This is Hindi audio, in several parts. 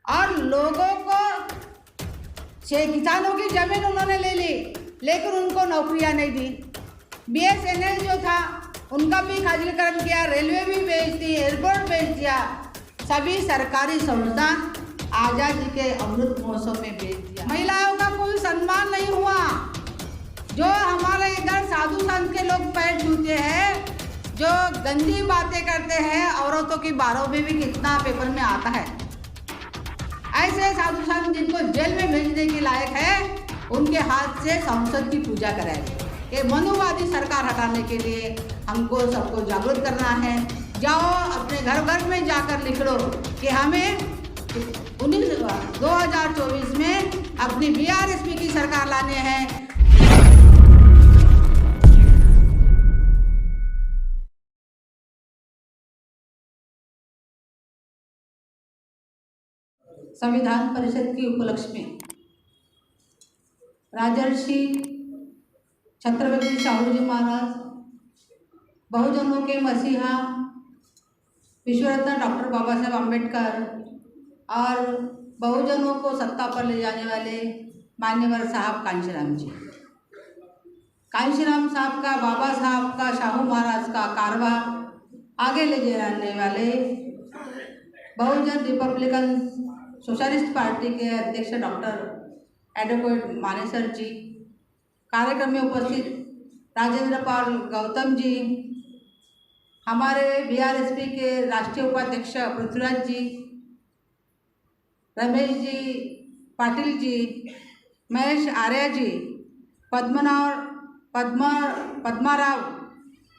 और लोगों को किसानों की ज़मीन उन्होंने ले ली, लेकिन उनको नौकरियां नहीं दी। BSNL जो था उनका भी खाजगीकरण किया, रेलवे भी बेच दी, एयरपोर्ट बेच दिया, सभी सरकारी संस्थान आज़ादी के अमृत महोत्सव में बेच दिया। महिलाओं का कोई सम्मान नहीं हुआ। जो हमारे इधर साधु संत के लोग पैर छूते हैं, जो गंदी बातें करते हैं, औरतों की बारों में भी कितना पेपर में आता है। ऐसे साधु संत जिनको जेल में भेजने के लायक है, उनके हाथ से संसद की पूजा कराएंगे। ये मनुवादी सरकार हटाने के लिए हमको सबको जागरूक करना है। जाओ अपने घर घर में जाकर लिख लो कि हमें 2024 में अपनी BRSP की सरकार लाने हैं। संविधान परिषद के उपलक्ष्य में राजर्षि छत्रपति शाहू जी महाराज, बहुजनों के मसीहा विश्वरत्न डॉक्टर बाबा साहेब अम्बेडकर और बहुजनों को सत्ता पर ले जाने वाले मान्यवर साहब कांशीराम जी, कांशीराम साहब का, बाबा साहब का, शाहू महाराज का कारवा आगे ले जाने वाले बहुजन रिपब्लिकन सोशलिस्ट पार्टी के अध्यक्ष डॉक्टर एडवोकेट मानेसर जी, कार्यक्रम में उपस्थित राजेंद्र पाल गौतम जी, हमारे BRSP के राष्ट्रीय उपाध्यक्ष पृथ्वीराज जी, रमेश जी, पाटिल जी, महेश आर्य जी, पद्माराव,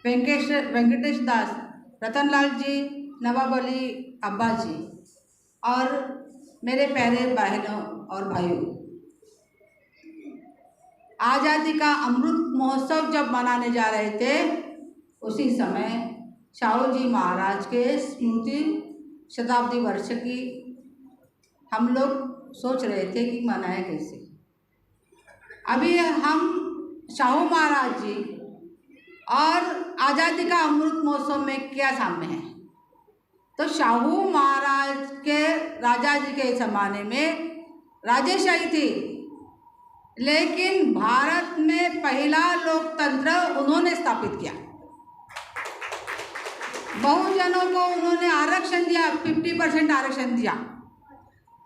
वेंकटेश दास, रतनलाल जी, नवाब अली अब्बा जी और मेरे प्यारे बहनों और भाइयों, आज़ादी का अमृत महोत्सव जब मनाने जा रहे थे, उसी समय शाहू जी महाराज के स्मृति शताब्दी वर्ष की हम लोग सोच रहे थे कि मनाएं कैसे। अभी हम शाहू महाराज जी और आज़ादी का अमृत महोत्सव में क्या सामने है? तो शाहू महाराज के, राजा जी के ज़माने में राजेशाही थी, लेकिन भारत में पहला लोकतंत्र उन्होंने स्थापित किया। बहुजनों को उन्होंने आरक्षण दिया, 50% आरक्षण दिया।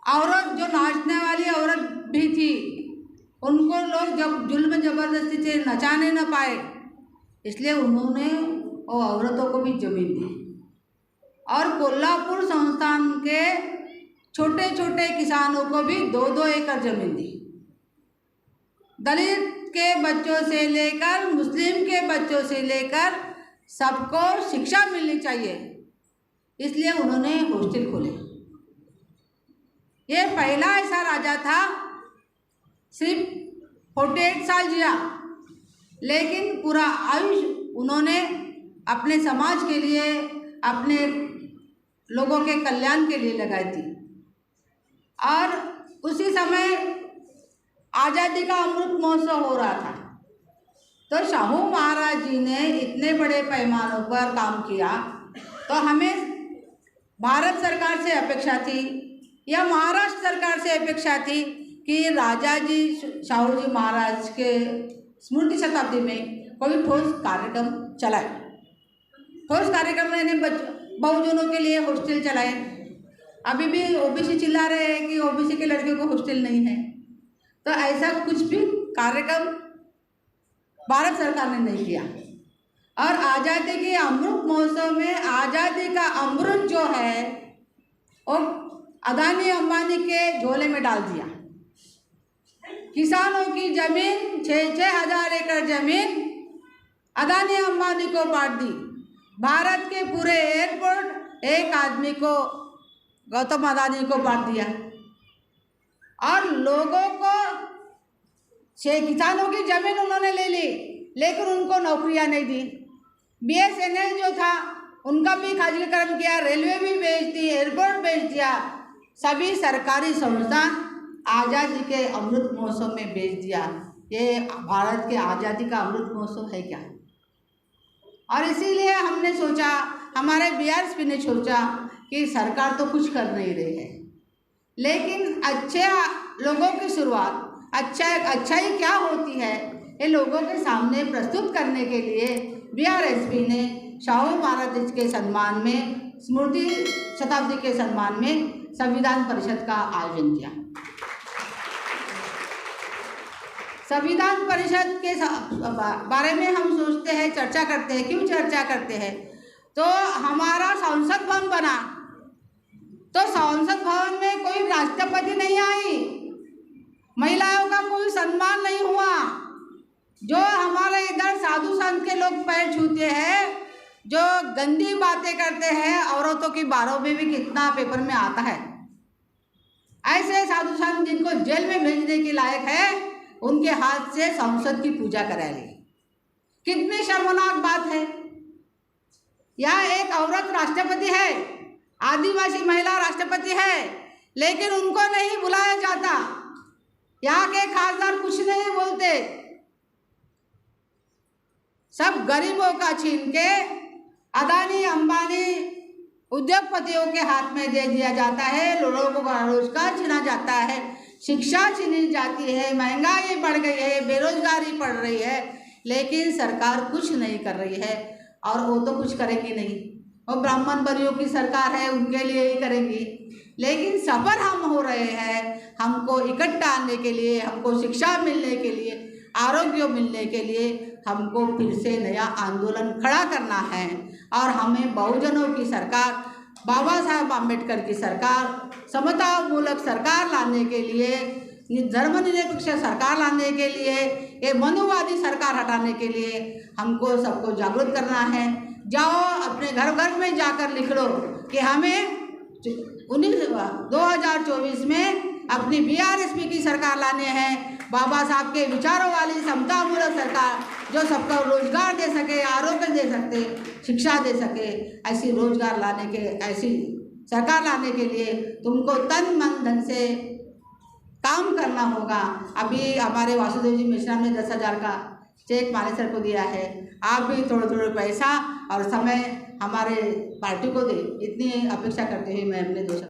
औरत जो नाचने वाली औरत भी थी, उनको लोग जब जुल्म जबरदस्ती से नचाने न पाए, इसलिए उन्होंने वो औरतों को भी जमीन दी। और कोल्हापुर संस्थान के छोटे छोटे किसानों को भी 2-2 एकड़ जमीन दी। दलित के बच्चों से लेकर मुस्लिम के बच्चों से लेकर सबको शिक्षा मिलनी चाहिए, इसलिए उन्होंने हॉस्टल खोले। ये पहला ऐसा राजा था, सिर्फ 48 साल जिया, लेकिन पूरा आयुष्य उन्होंने अपने समाज के लिए, अपने लोगों के कल्याण के लिए लगाई थी। और उसी समय आज़ादी का अमृत महोत्सव हो रहा था, तो शाहू महाराज जी ने इतने बड़े पैमानों पर काम किया, तो हमें भारत सरकार से अपेक्षा थी या महाराष्ट्र सरकार से अपेक्षा थी कि राजा जी शाहू जी महाराज के स्मृति शताब्दी में कोई ठोस कार्यक्रम चलाए। ठोस कार्यक्रम मैंने बहुजनों के लिए हॉस्टल चलाए। अभी भी OBC चिल्ला रहे हैं कि OBC के लड़कियों को हॉस्टल नहीं है, तो ऐसा कुछ भी कार्यक्रम भारत सरकार ने नहीं किया। और आज़ादी के अमृत महोत्सव में आज़ादी का अमृत जो है वो अदानी अंबानी के झोले में डाल दिया। किसानों की जमीन 6-6 हज़ार एकड़ जमीन अदानी अंबानी को बांट दी। भारत के पूरे एयरपोर्ट एक आदमी को, गौतम अदानी को बांट दिया। और लोगों को किसानों की ज़मीन उन्होंने ले ली, लेकिन उनको नौकरियां नहीं दी। BSNL जो था उनका भी खाजगीकरण किया, रेलवे भी बेच दी, एयरपोर्ट बेच दिया, सभी सरकारी संस्थान आज़ादी के अमृत महोत्सव में बेच दिया। ये भारत के आज़ादी का अमृत महोत्सव है क्या? और इसीलिए हमने सोचा, हमारे BRSP ने सोचा कि सरकार तो कुछ कर नहीं रही है, लेकिन अच्छे लोगों की शुरुआत अच्छाई क्या होती है ये लोगों के सामने प्रस्तुत करने के लिए बीआरएसपी ने शाहू महाराज के सम्मान में स्मृति शताब्दी के सम्मान में संविधान परिषद का आयोजन किया। संविधान परिषद के बारे में हम सोचते हैं, चर्चा करते हैं। क्यों चर्चा करते हैं? तो हमारा संसद भवन बना, तो संसद भवन में कोई राष्ट्रपति नहीं आई, महिलाओं का कोई सम्मान नहीं हुआ। जो हमारे इधर साधु संत के लोग पैर छूते हैं, जो गंदी बातें करते हैं, औरतों की बारों में भी कितना पेपर में आता है। ऐसे साधु संत जिनको जेल में भेजने के लायक है, उनके हाथ से संसद की पूजा करा ली। कितनी शर्मनाक बात है। यहाँ एक औरत राष्ट्रपति है, आदिवासी महिला राष्ट्रपति है, लेकिन उनको नहीं बुलाया जाता। यहाँ के खासदार कुछ नहीं बोलते, सब गरीबों का छीन के अदानी अंबानी उद्योगपतियों के हाथ में दे दिया जाता है। लोगों का रोजगार छीना जाता है, शिक्षा छीनी जाती है, महंगाई बढ़ गई है, बेरोजगारी बढ़ रही है, लेकिन सरकार कुछ नहीं कर रही है। और वो तो कुछ करेगी नहीं, वो ब्राह्मण बरियों की सरकार है, उनके लिए ही करेंगी। लेकिन सफर हम हो रहे हैं, हमको इकट्ठा आने के लिए, हमको शिक्षा मिलने के लिए, आरोग्य मिलने के लिए हमको फिर से नया आंदोलन खड़ा करना है। और हमें बहुजनों की सरकार, बाबा साहब आम्बेडकर की सरकार, समता मूलक सरकार लाने के लिए, धर्मनिरपेक्ष सरकार लाने के लिए, ये मनुवादी सरकार हटाने के लिए हमको सबको जागरूक करना है। जाओ अपने घर घर में जाकर लिख लो कि हमें 2024 में अपनी बीआरएसपी की सरकार लाने हैं, बाबा साहब के विचारों वाली समता मूलक सरकार, जो सबको रोजगार दे सके, आरोग्य दे सके, शिक्षा दे सके। ऐसी रोजगार लाने के, ऐसी सरकार लाने के लिए तुमको तन मन धन से काम करना होगा। अभी हमारे वासुदेव जी मेश्राम ने 10,000 का चेक माने सर को दिया है। आप भी थोड़े थोड़े पैसा और समय हमारे पार्टी को दे, इतनी अपेक्षा करते हुए मैं अपने 2